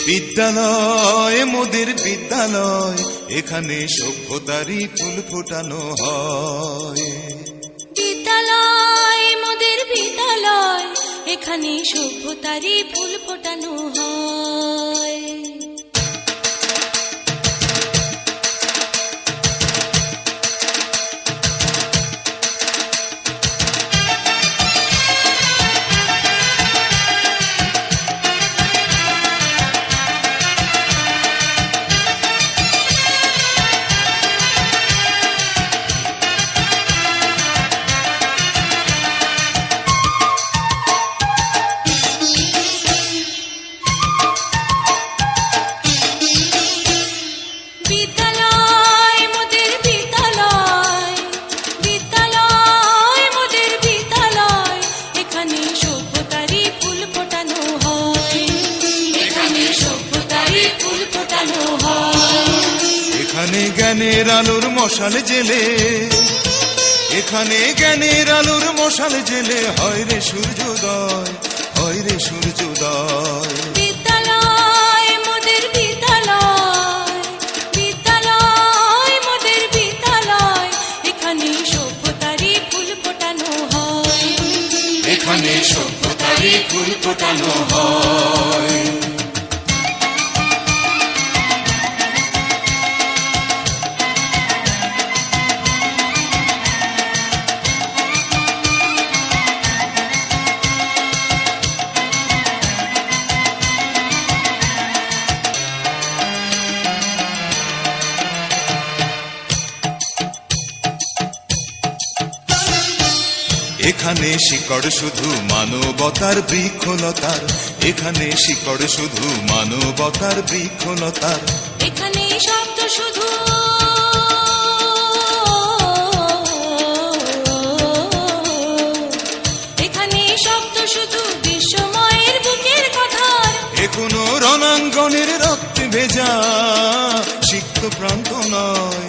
বিদ্যালয় মোদের বিদ্যালয়, এখানে সভ্যতারই ফুল ফোটানো হয়। বিদ্যালয় মোদের বিদ্যালয়, এখানে সভ্যতারই ফুল ফোটানো হয়। এখানে জ্ঞানের আলোর মশাল জেলে, এখানে জ্ঞানের আলোর মশাল জেলে হয় রে সূর্যোদয়, হয় রে সূর্যোদয়। বিদ্যালয় মোদের বিদ্যালয়, বিদ্যালয় মোদের বিদ্যালয়, এখানে সভ্যতারই ফুল ফোটানো হয়। এখানে সভ্যতারই ফুল ফোটানো হয়। এখানে শিকড় শুধু মানবতার বৃক্ষলতার, এখানে শিকড় শুধু মানবতার বৃক্ষলতার। এখানে শব্দ শুধু এখানে শব্দ শুধু বিশ্বময়ের বুকের কথার। এখনো রণাঙ্গনের রক্তে ভেজা সিক্ত প্রান্ত নয়।